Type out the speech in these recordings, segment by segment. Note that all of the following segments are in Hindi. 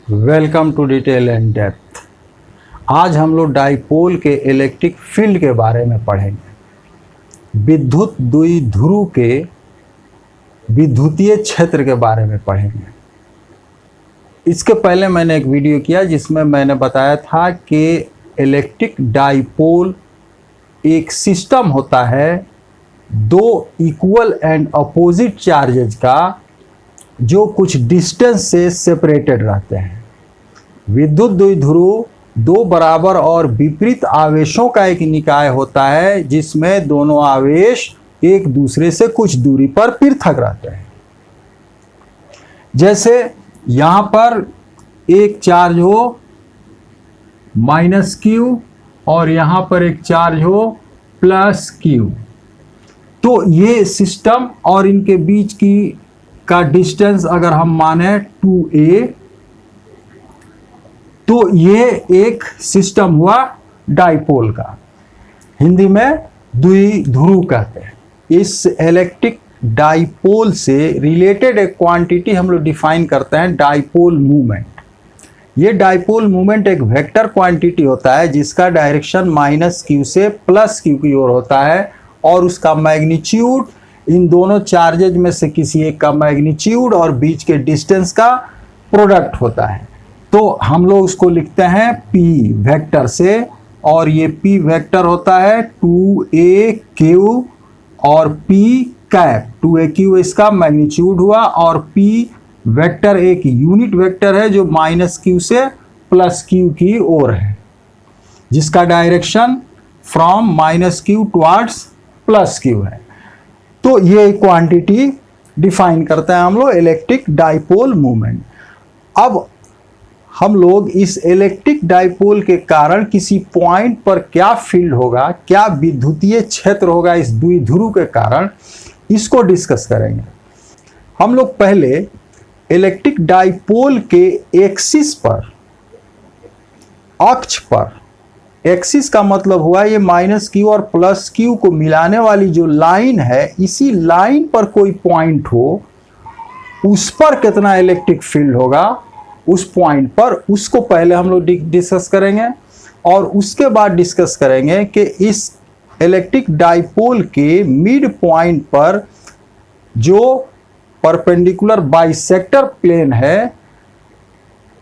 Welcome to detail and depth. आज हम लोग डाइपोल के इलेक्ट्रिक फील्ड के बारे में पढ़ेंगे। विद्युत द्विध्रुव के विद्युतीय क्षेत्र के बारे में पढ़ेंगे। इसके पहले मैंने एक वीडियो किया जिसमें मैंने बताया था कि इलेक्ट्रिक डाइपोल एक सिस्टम होता है दो इक्वल एंड अपोजिट चार्जेज का जो कुछ डिस्टेंस से सेपरेटेड रहते हैं। विद्युत द्विध्रुव दो बराबर और विपरीत आवेशों का एक निकाय होता है जिसमें दोनों आवेश एक दूसरे से कुछ दूरी पर पृथक रहते हैं। जैसे यहाँ पर एक चार्ज हो -q और यहाँ पर एक चार्ज हो +q, तो ये सिस्टम और इनके बीच का डिस्टेंस अगर हम माने 2a, तो ये एक सिस्टम हुआ डाइपोल का। हिंदी में द्विध्रुव कहते हैं। इस इलेक्ट्रिक डाइपोल से रिलेटेड एक क्वांटिटी हम लोग डिफाइन करते हैं डाइपोल मूवमेंट। ये डाइपोल मूवमेंट एक वेक्टर क्वांटिटी होता है जिसका डायरेक्शन -q से +q की ओर होता है और उसका मैग्नीट्यूड इन दोनों चार्जेज में से किसी एक का मैग्नीट्यूड और बीच के डिस्टेंस का प्रोडक्ट होता है। तो हम लोग उसको लिखते हैं p वेक्टर से, और ये p वेक्टर होता है 2aq और p कैप। 2aq इसका मैग्नीट्यूड हुआ और p वेक्टर एक यूनिट वेक्टर है जो -q से +q की ओर है, जिसका direction from -q towards +q है। तो ये क्वांटिटी डिफाइन करता है हम लोग इलेक्ट्रिक डाइपोल मूवमेंट। अब हम लोग इस इलेक्ट्रिक डाइपोल के कारण किसी पॉइंट पर क्या फील्ड होगा, क्या विद्युतीय क्षेत्र होगा इस द्विध्रुव के कारण, इसको डिस्कस करेंगे। हम लोग पहले इलेक्ट्रिक डाइपोल के एक्सिस पर, अक्ष पर, एक्सिस का मतलब हुआ ये -q और +q को मिलाने वाली जो लाइन है, इसी लाइन पर कोई पॉइंट हो, उस पर कितना इलेक्ट्रिक फील्ड होगा उस पॉइंट पर, उसको पहले हम लोग डिस्कस करेंगे। और उसके बाद डिस्कस करेंगे कि इस इलेक्ट्रिक डाइपोल के मिड पॉइंट पर जो परपेंडिकुलर बाइसेक्टर प्लेन है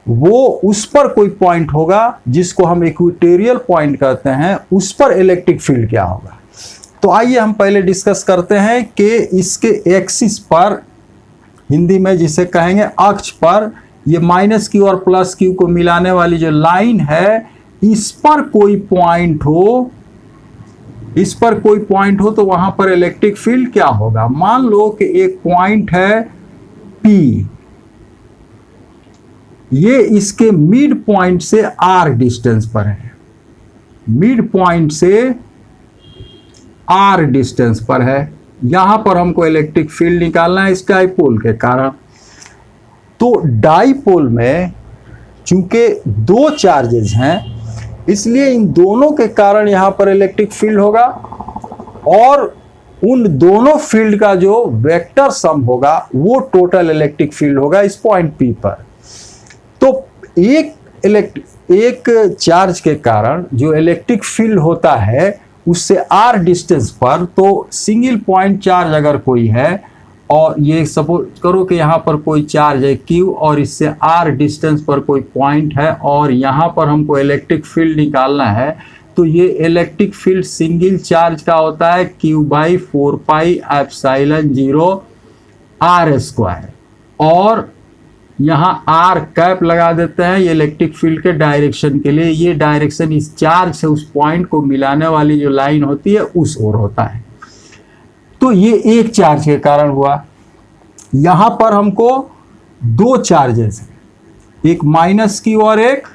वो, उस पर कोई पॉइंट होगा जिसको हम इक्वेटोरियल पॉइंट कहते हैं, उस पर इलेक्ट्रिक फील्ड क्या होगा। तो आइए हम पहले डिस्कस करते हैं कि इसके एक्सिस पर, हिंदी में जिसे कहेंगे अक्ष पर, ये -q और +q को मिलाने वाली जो लाइन है, इस पर कोई पॉइंट हो, इस पर कोई पॉइंट हो तो वहां पर इलेक्ट्रिक फील्ड क्या होगा। मान लो कि एक पॉइंट है P, ये इसके मिड पॉइंट से r डिस्टेंस पर है, मिड पॉइंट से r डिस्टेंस पर है। यहां पर हमको इलेक्ट्रिक फील्ड निकालना है इस डाइपोल के कारण। तो डाइपोल में चूंकि दो चार्जेस हैं, इसलिए इन दोनों के कारण यहां पर इलेक्ट्रिक फील्ड होगा और उन दोनों फील्ड का जो वेक्टर सम होगा वो टोटल इलेक्ट्रिक फील्ड होगा इस पॉइंट P पर। तो एक चार्ज के कारण जो इलेक्ट्रिक फील्ड होता है उससे r डिस्टेंस पर, तो सिंगल पॉइंट चार्ज अगर कोई है, और ये सपोज करो कि यहाँ पर कोई चार्ज है Q और इससे r डिस्टेंस पर कोई पॉइंट है और यहाँ पर हमको इलेक्ट्रिक फील्ड निकालना है, तो ये इलेक्ट्रिक फील्ड सिंगल चार्ज का होता है Q/4πε0 r², और यहाँ r कैप लगा देते हैं ये इलेक्ट्रिक फील्ड के डायरेक्शन के लिए। ये डायरेक्शन इस चार्ज से उस पॉइंट को मिलाने वाली जो लाइन होती है उस ओर होता है। तो ये एक चार्ज के कारण हुआ। यहां पर हमको दो चार्जेस हैं, एक -q और एक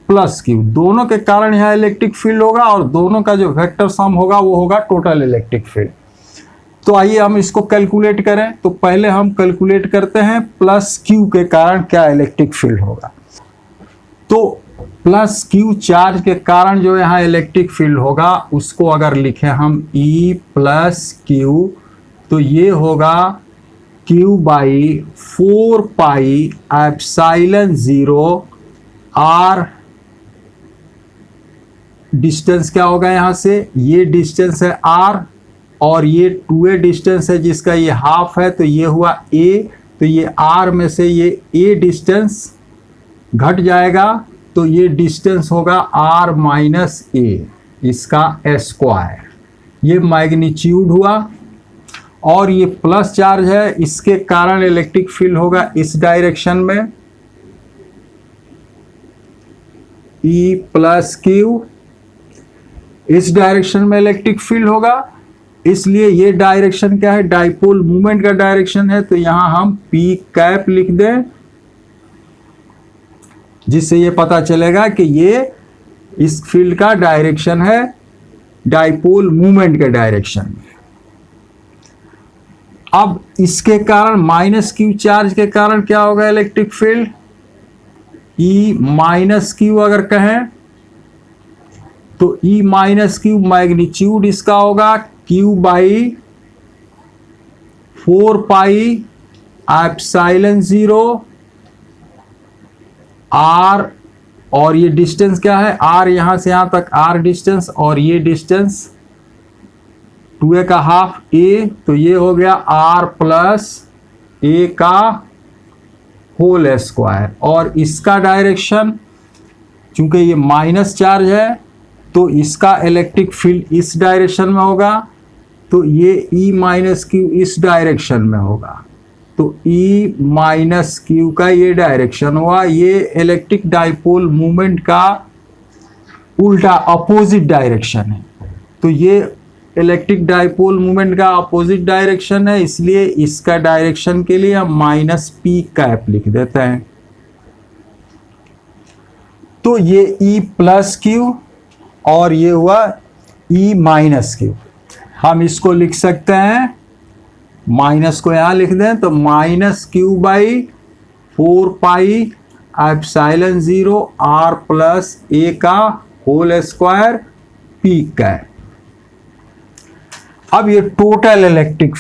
+q, दोनों के कारण यहां इलेक्ट्रिक फील्ड होगा और दोनों का जो वेक्टर सम होगा वो होगा टोटल इलेक्ट्रिक फील्ड। तो आइए हम इसको कैलकुलेट करें। तो पहले हम कैलकुलेट करते हैं +q के कारण क्या इलेक्ट्रिक फील्ड होगा। तो +q चार्ज के कारण जो यहाँ इलेक्ट्रिक फील्ड होगा उसको अगर लिखें हम E +q, तो ये होगा Q/4πε0 आर डिस्टेंस क्या होगा यहाँ से, ये डिस्टेंस है आर और ये 2a डिस्टेंस है जिसका ये हाफ है, तो ये हुआ a, तो ये r में से ये a डिस्टेंस घट जाएगा तो ये डिस्टेंस होगा r माइनस a, इसका स्क्वायर। ये मैग्नीट्यूड हुआ और ये प्लस चार्ज है, इसके कारण इलेक्ट्रिक फील्ड होगा इस डायरेक्शन में E प्लस क्यू, इस डायरेक्शन में इलेक्ट्रिक फील्ड होगा, इसलिए ये डायरेक्शन क्या है, डाइपोल मूवमेंट का डायरेक्शन है, तो यहां हम P कैप लिख दें जिससे ये पता चलेगा कि ये इस फील्ड का डायरेक्शन है डाइपोल मूवमेंट के डायरेक्शन में। अब इसके कारण माइनस क्यू चार्ज के कारण क्या होगा electric field, E minus Q अगर कहें तो E माइनस क्यू मैग्नीट्यूड इसका होगा Q by 4 pi epsilon 0 R, और ये डिस्टेंस क्या है R, यहां से यहां तक R डिस्टेंस, और ये डिस्टेंस 2a का हाफ a, तो ये हो गया R प्लस a का होल स्क्वायर। और इसका डायरेक्शन चूंकि ये माइनस चार्ज है तो इसका इलेक्ट्रिक फील्ड इस डायरेक्शन में होगा, तो ये E माइनस क्यू इस डायरेक्शन में होगा, तो E माइनस क्यू का ये डायरेक्शन हुआ। ये इलेक्ट्रिक डाइपोल मूवमेंट का उल्टा अपोजिट डायरेक्शन है, तो ये इलेक्ट्रिक डाइपोल मूवमेंट का अपोजिट डायरेक्शन है, इसलिए इसका डायरेक्शन के लिए हम माइनस P कैप लिख देते हैं। तो ये E प्लस क्यू और ये हुआ E माइनस क्यू। हम इसको लिख सकते हैं, माइनस को यहां लिख दें तो minus q by 4 pi epsilon 0 R plus a का होल स्क्वायर P कैप। अब ये टोटल इलेक्ट्रिक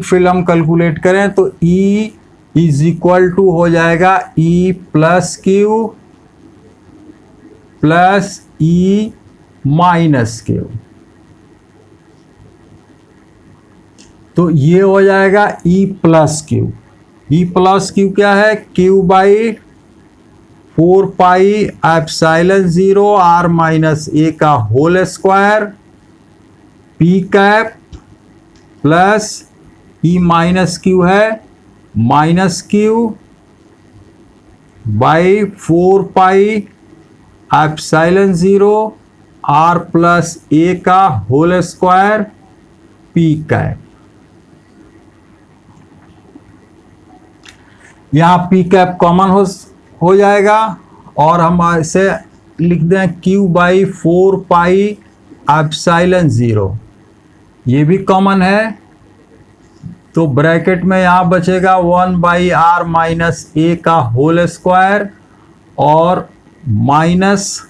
फील्ड हम कैलकुलेट करें तो E इज इक्वल टू हो जाएगा E plus q plus E minus q, तो ये हो जाएगा E plus q. E plus q क्या है, Q by 4 pi epsilon 0 R minus a का whole square P cap plus E minus Q है minus q by 4 pi epsilon 0 R plus a का होल स्क्वायर P कैप। यहाँ P कैप कॉमन हो जाएगा और हम इसे लिख दें Q बाई 4 पाई एप्सिलॉन 0, ये भी कॉमन है, तो ब्रैकेट में यहाँ बचेगा 1 बाई R माइनस a का होल स्क्वायर और minus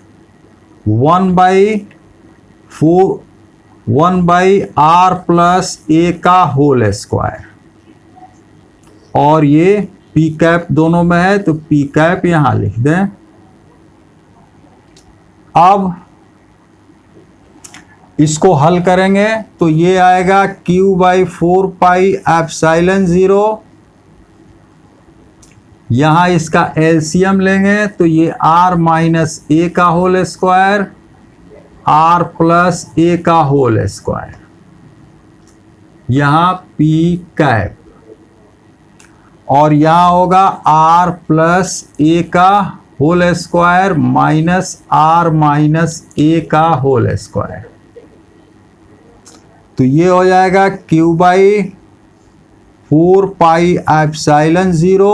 1 by R plus a का होल स्क्वायर, और ये P कैप दोनों में है तो P कैप यहां लिख दें। अब इसको हल करेंगे तो ये आएगा Q बाई 4 पाई एप्सिलॉन 0, यहां इसका एलसीएम लेंगे तो ये R माइनस a का whole square R plus a का होल स्क्वायर, यहां P कैप, और यहाँ होगा R प्लस a का whole square minus R minus a का होल स्क्वायर, तो ये हो जाएगा Q बाई 4 पाई एप्सिलॉन 0,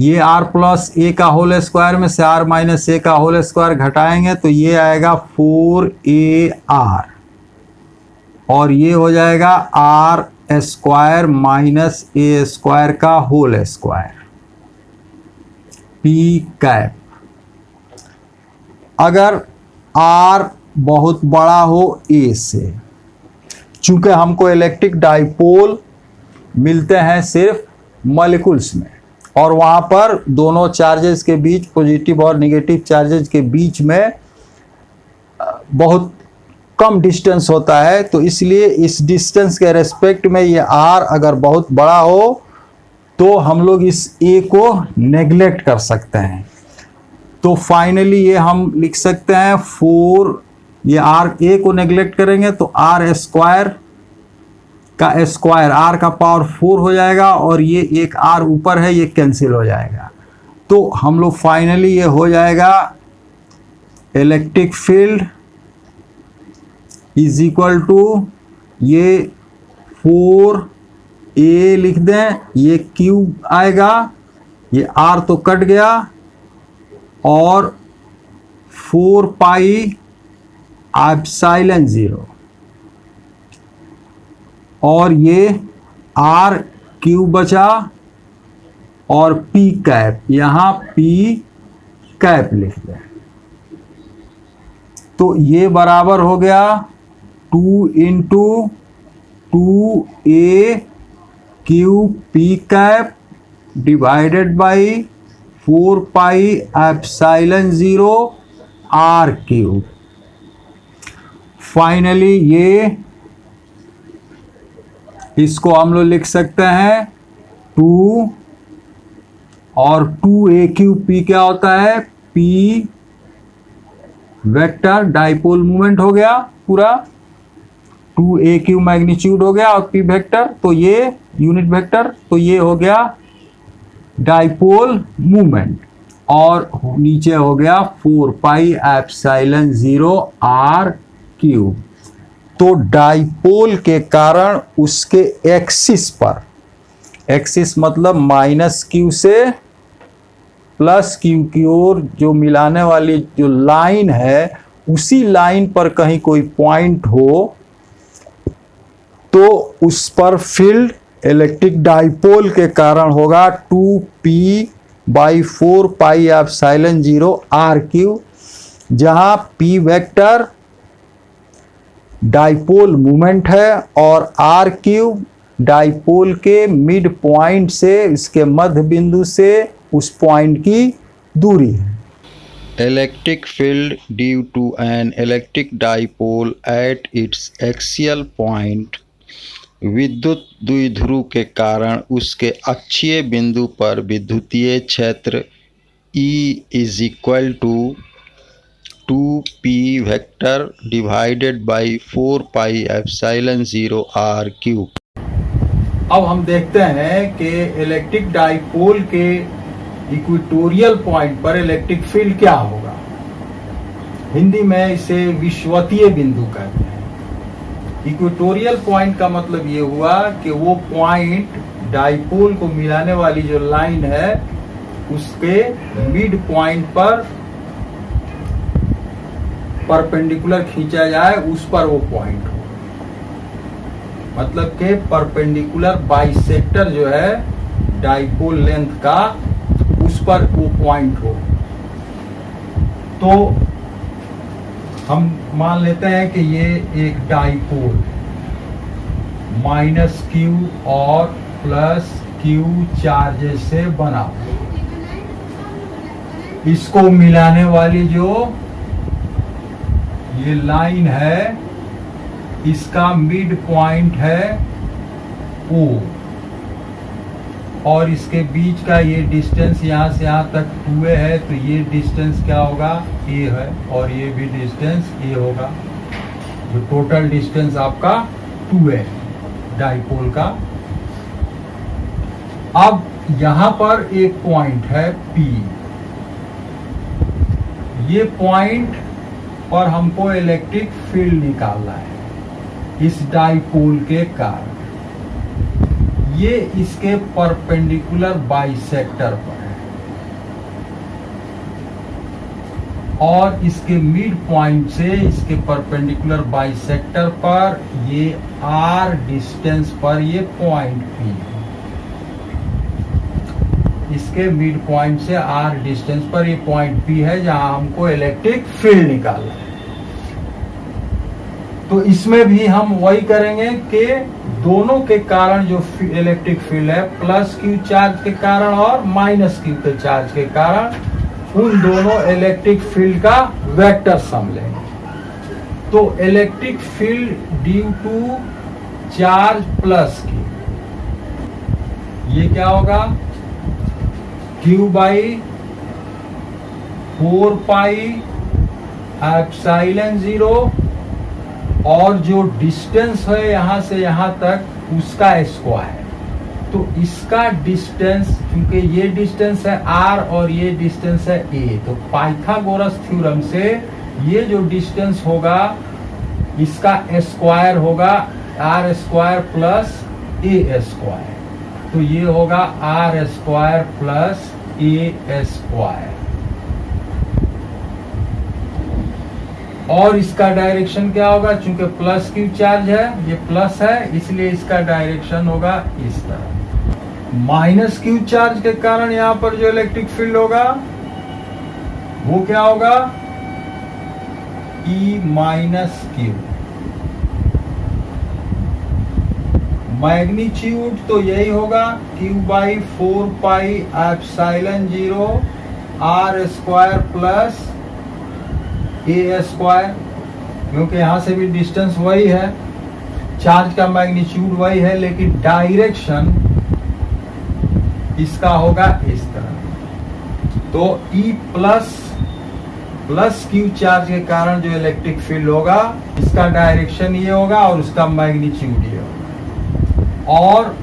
ये R प्लस a का होल स्क्वायर में से R माइनस a का होल स्क्वायर घटाएंगे तो ये आएगा 4AR, और ये हो जाएगा R square minus a square का होल स्क्वायर P कैप। अगर R बहुत बड़ा हो ए से। चूंकि हमको इलेक्ट्रिक डाइपोल मिलते हैं सिर्फ मॉलिक्यूल्स में, और वहाँ पर दोनों चार्जेस के बीच, पॉजिटिव और नेगेटिव चार्जेस के बीच में बहुत कम डिस्टेंस होता है, तो इसलिए इस डिस्टेंस के रेस्पेक्ट में ये आर अगर बहुत बड़ा हो तो हम लोग इस ए को नेग्लेक्ट कर सकते हैं। तो फाइनली ये हम लिख सकते हैं 4, ये आर ए को नेग्लेक्ट करेंगे तो आर स्क्वायर का स्क्वायर, आर का पावर 4 हो जाएगा, और ये एक आर ऊपर है ये कैंसिल हो जाएगा। तो हम लोग फाइनली ये हो जाएगा electric field is equal to, ये 4a लिख दें, ये q आएगा, ये r तो कट गया, और 4 पाई एप्सिलॉन 0, और ये r q बचा, और p कैप, यहाँ p कैप लिख दें। तो ये बराबर हो गया 2 into 2a Q p cap divided by 4 pi epsilon 0 r cube. Finally ये इसको हम लोग लिख सकते हैं 2 और 2a क्यूब p क्या होता है, p वेक्टर डाइपोल मूवमेंट हो गया पूरा, 2a क्यूब मैग्नीट्यूड हो गया और p वेक्टर, तो ये यूनिट वेक्टर, तो ये हो गया डाइपोल मूवमेंट, और नीचे हो गया 4 पाई एप्सिलॉन 0 r क्यूब। तो डाइपोल के कारण उसके एक्सिस पर, एक्सिस मतलब माइनस क्यू से प्लस क्यू की ओर जो मिलाने वाली जो लाइन है, उसी लाइन पर कहीं कोई पॉइंट हो तो उस पर फील्ड इलेक्ट्रिक डाइपोल के कारण होगा 2p by 4 pi epsilon 0 r cube, जहां p वेक्टर डाइपोल मूवमेंट है और r क्यूब डाइपोल के मिड पॉइंट से, इसके मध्य बिंदु से उस पॉइंट की दूरी है। Electric field due to an electric dipole at its axial point, विद्युत द्विध्रुव के कारण उसके अक्षीय बिंदु पर विद्युतीय क्षेत्र E is equal to 2p vector divided by 4 pi epsilon 0 r cube. अब हम देखते हैं कि इलेक्ट्रिक डाइपोल के इक्वेटोरियल पॉइंट पर इलेक्ट्रिक फील्ड क्या होगा। हिंदी में इसे विषुवतीय बिंदु कहते हैं। इक्वेटोरियल पॉइंट का मतलब ये हुआ कि वो पॉइंट डाइपोल को मिलाने वाली जो लाइन है उसके मिड पॉइंट पर परपेंडिकुलर खींचा जाए, उस पर वो पॉइंट हो, मतलब के परपेंडिकुलर बाइसेक्टर जो है डाइपोल लेंथ का, उस पर वो पॉइंट हो। तो हम मान लेते हैं कि ये एक डाइपोल माइनस क्यू और प्लस क्यू चार्जेस से बना, इसको मिलाने वाली जो ये लाइन है, इसका मिड पॉइंट है O, और इसके बीच का ये डिस्टेंस यहाँ से यहाँ तक 2a है, तो ये डिस्टेंस क्या होगा, a है, और ये भी डिस्टेंस a होगा। जो टोटल डिस्टेंस आपका 2a डाइपोल का। अब यहाँ पर एक पॉइंट है P, ये पॉइंट पर हमको इलेक्ट्रिक फील्ड निकालना है इस डाइपोल के कारण। ये इसके परपेंडिकुलर बाइसेक्टर पर है, और इसके मिड पॉइंट से इसके परपेंडिकुलर बाइसेक्टर पर ये r डिस्टेंस पर ये पॉइंट P है। इसके मिड पॉइंट से r डिस्टेंस पर ये पॉइंट P है जहां हमको इलेक्ट्रिक फील्ड निकालना है। तो इसमें भी हम वही करेंगे कि दोनों के कारण जो इलेक्ट्रिक फील्ड है, प्लस क्यू चार्ज के कारण और माइनस क्यू के चार्ज के कारण, उन दोनों इलेक्ट्रिक फील्ड का वेक्टर सम लेंगे। तो electric field due to charge plus q, ये क्या होगा, क्यू बाई 4 पाई एप्सिलॉन 0, और जो डिस्टेंस है यहां से यहां तक उसका स्क्वायर। तो इसका डिस्टेंस, क्योंकि ये डिस्टेंस है r और ये डिस्टेंस है a, तो पाइथागोरस थ्योरम से ये जो डिस्टेंस होगा इसका स्क्वायर होगा r square plus a square. तो ये होगा r square plus a square. और इसका डायरेक्शन क्या होगा, चूंकि प्लस क्यू चार्ज है, ये प्लस है, इसलिए इसका डायरेक्शन होगा इस तरह। माइनस क्यू चार्ज के कारण यहां पर जो इलेक्ट्रिक फील्ड होगा वो क्या होगा, E माइनस क्यू। मैग्नीट्यूड तो यही होगा Q by 4 pi epsilon 0 R square plus a square, क्योंकि यहां से भी डिस्टेंस वही है, चार्ज का मैग्नीट्यूड वही है, लेकिन डायरेक्शन इसका होगा इस तरह। तो E प्लस क्यू चार्ज के कारण जो इलेक्ट्रिक फील्ड होगा इसका डायरेक्शन ये होगा और उसका मैग्नीट्यूड ये होगा, और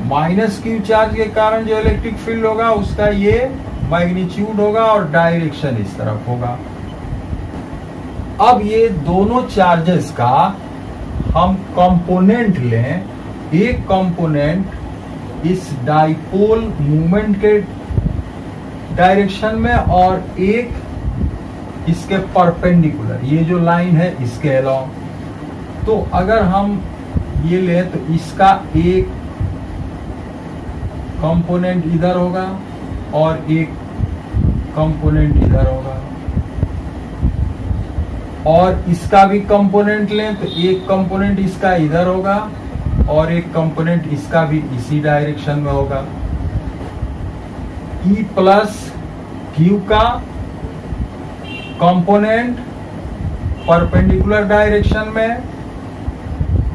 माइनस क्यू चार्ज के कारण जो इलेक्ट्रिक फील्ड होगा उसका ये मैग्नीट्यूड होगा और डायरेक्शन इस तरफ होगा। अब ये दोनों चार्जेस का हम कंपोनेंट लें, एक कंपोनेंट इस डाइपोल मूवमेंट के डायरेक्शन में और एक इसके परपेंडिकुलर, ये जो लाइन है इसके अलोंग। तो अगर हम ये लें तो इसका एक कंपोनेंट इधर होगा और एक कंपोनेंट इधर होगा, और इसका भी कंपोनेंट लें तो एक कंपोनेंट इसका इधर होगा और एक कंपोनेंट इसका भी इसी डायरेक्शन में होगा। E प्लस क्यू का कंपोनेंट परपेंडिकुलर डायरेक्शन में,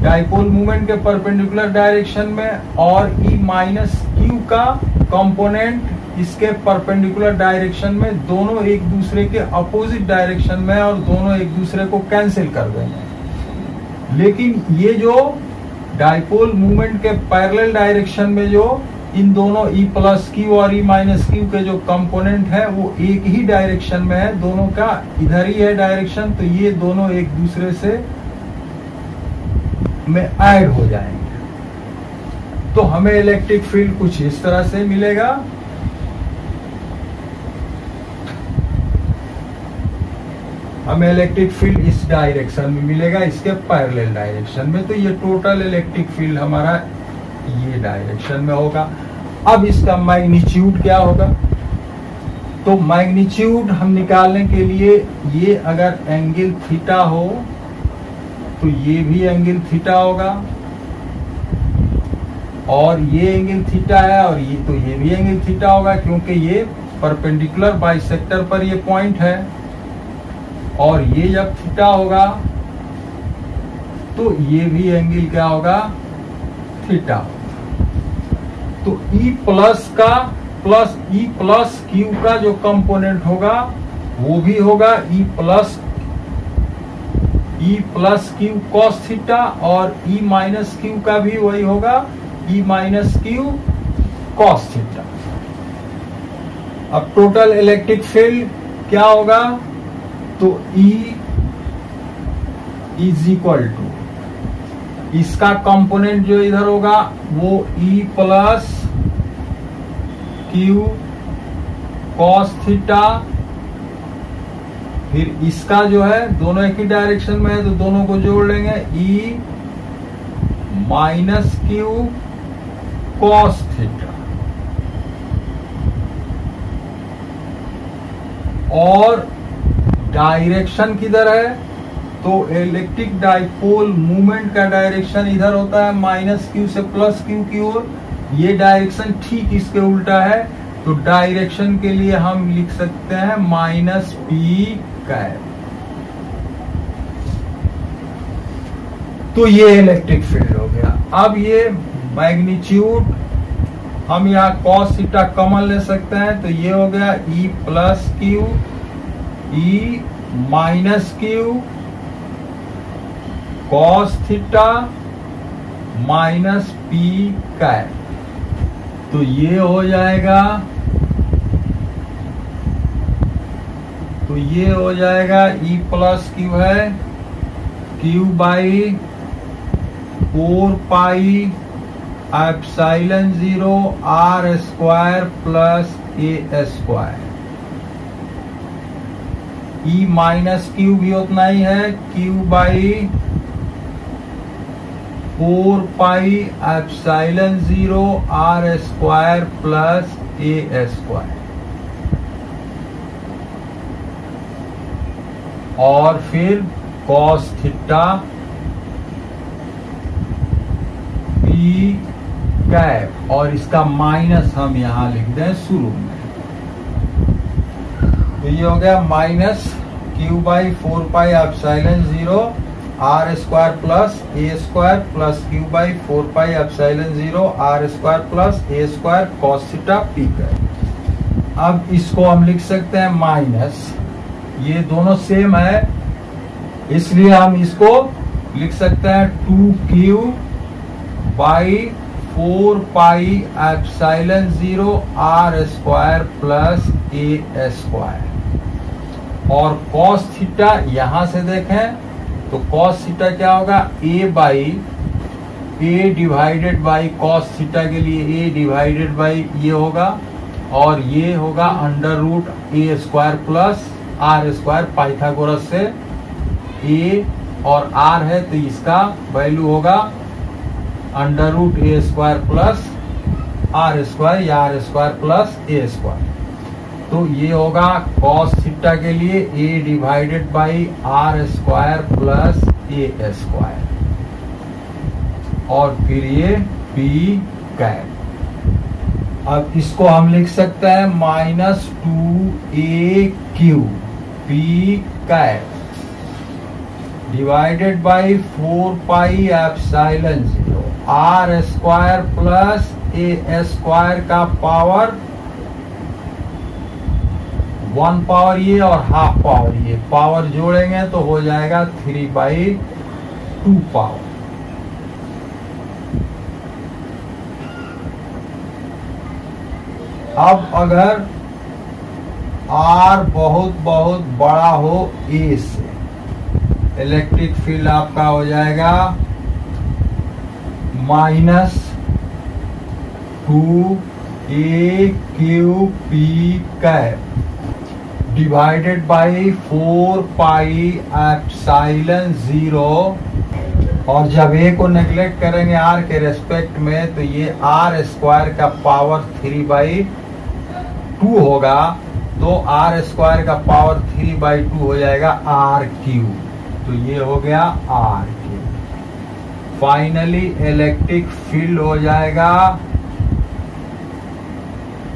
डाइपोल मूवमेंट के परपेंडिकुलर डायरेक्शन में, और E माइनस क्यू का कंपोनेंट इसके परपेंडिकुलर डायरेक्शन में, दोनों एक दूसरे के अपोजिट डायरेक्शन में और दोनों एक दूसरे को कैंसिल कर देंगे। लेकिन ये जो डाइपोल मूवमेंट के पैरेलल डायरेक्शन में जो इन दोनों E प्लस क्यू और E माइनस क्यू के जो कंपोनेंट है वो एक ही डायरेक्शन में है, दोनों का इधर ही है डायरेक्शन, तो ये दोनों एक दूसरे से में ऐड हो जाएंगे। तो हमें इलेक्ट्रिक फील्ड कुछ इस तरह से मिलेगा। हमें इलेक्ट्रिक फील्ड इस डायरेक्शन में मिलेगा, इसके पैरेलल डायरेक्शन में। तो ये टोटल इलेक्ट्रिक फील्ड हमारा ये डायरेक्शन में होगा। अब इसका मैग्नीट्यूड क्या होगा, तो मैग्नीट्यूड हम निकालने के लिए ये अगर एंगल थीटा हो तो ये भी एंगल थीटा होगा, और ये एंगल थीटा है और ये तो ये भी एंगल थीटा होगा, क्योंकि ये परपेंडिकुलर बाइसेक्टर पर ये पॉइंट है, और ये जब थीटा होगा तो ये भी एंगल क्या होगा, थीटा। तो E प्लस का प्लस E प्लस क्यू का जो कंपोनेंट होगा वो भी होगा E plus Q cos theta, और E माइनस क्यू का भी वही होगा E minus q cos theta. अब टोटल इलेक्ट्रिक फील्ड क्या होगा, तो E इज इक्वल टू इसका कंपोनेंट जो इधर होगा वो E plus Q cos theta, फिर इसका जो है दोनों एक ही डायरेक्शन में है तो दोनों को जोड़ लेंगे E minus q cos theta, और डायरेक्शन किधर है, तो इलेक्ट्रिक डाइपोल मूवमेंट का डायरेक्शन इधर होता है माइनस क्यू से प्लस क्यू की ओर, ये डायरेक्शन ठीक इसके उल्टा है, तो डायरेक्शन के लिए हम लिख सकते हैं माइनस पी कैप। तो ये इलेक्ट्रिक फील्ड हो गया। अब ये मैग्नीट्यूड हम यहाँ कॉस थीटा कॉमन ले सकते हैं, तो ये हो गया e plus q e minus q cos theta minus p cap. तो ये हो जाएगा, तो ये हो जाएगा ई प्लस क्यू है q by 4 pi epsilon 0 are square plus A square. E minus q भी उतना ही है, q by 4 pi epsilon 0 are square plus A square. और फिर कॉस थीटा पी कैप, और इसका माइनस हम यहां लिख दें शुरू में। तो ये हो गया minus q by 4 pi epsilon 0 are square plus A square plus q by 4 pi epsilon 0 are square plus A square cos theta p cap. अब इसको हम लिख सकते हैं माइनस, ये दोनों सेम है इसलिए हम इसको लिख सकते हैं 2q by 4 pi epsilon 0 are square plus A square. और कॉस थीटा यहां से देखें तो कॉस थीटा क्या होगा, A by A divided by cos theta के लिए ए डिवाइडेड बाई ये होगा, और ये होगा under root A square plus R square. Pythagoras से ए और आर है तो इसका वैल्यू होगा under root A square plus R square या आर स्क्वायर प्लस ए स्क्वायर। तो ये होगा कॉस थीटा के लिए A divided by R square plus A square, और फिर ये पी कैप। अब इसको हम लिख सकते हैं minus 2aq p cap divided by 4 pi epsilon 0 are square plus A square का पावर 1 पावर ये और हाफ पावर ये, पावर जोड़ेंगे तो हो जाएगा 3/2 पावर। अब अगर R बहुत बहुत बड़ा हो A से, इलेक्ट्रिक फील्ड आपका हो जाएगा minus 2aq cap divided by 4 pi epsilon 0। और जब a को नेग्लेक्ट करेंगे r के रेस्पेक्ट में तो ये r स्क्वायर का पावर 3/2 होगा, तो r स्क्वायर का पावर 3/2 हो जाएगा r क्यूब। तो ये हो गया r cube. Finally electric field हो जाएगा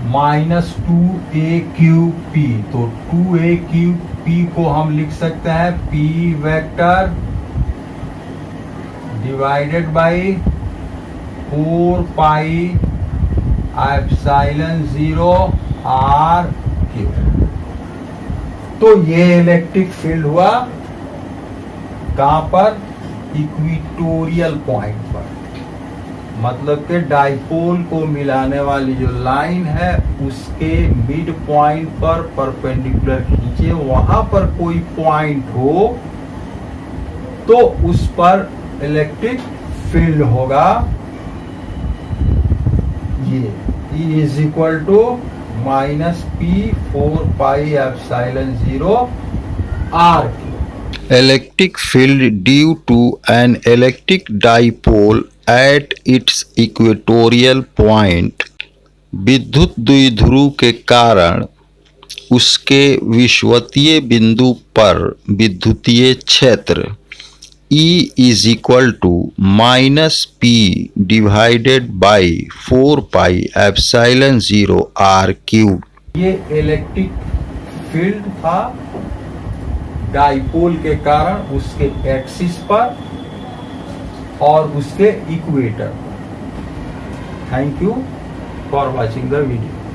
माइनस 2aq_p। तो 2aq_p को हम लिख सकते हैं p vector divided by 4 pi epsilon 0 r cube. तो ये इलेक्ट्रिक फील्ड हुआ कहां पर, इक्वेटोरियल पॉइंट पर, मतलब कि डाइपोल को मिलाने वाली जो लाइन है उसके मिड पॉइंट पर परपेंडिकुलर खींचे, वहां पर कोई पॉइंट हो तो उस पर इलेक्ट्रिक फील्ड होगा ये E is equal to minus p 4 pi epsilon 0 r। Electric field due to an electric dipole at its equatorial point। विद्युत द्विध्रुव के कारण उसके विषुवतीय बिंदु पर विद्युतीय क्षेत्र E is equal to -P divided by 4 pi epsilon 0 R cube। ये इलेक्ट्रिक फील्ड था डाइपोल के कारण उसके एक्सिस पर और उसके equator. Thank you for watching the video.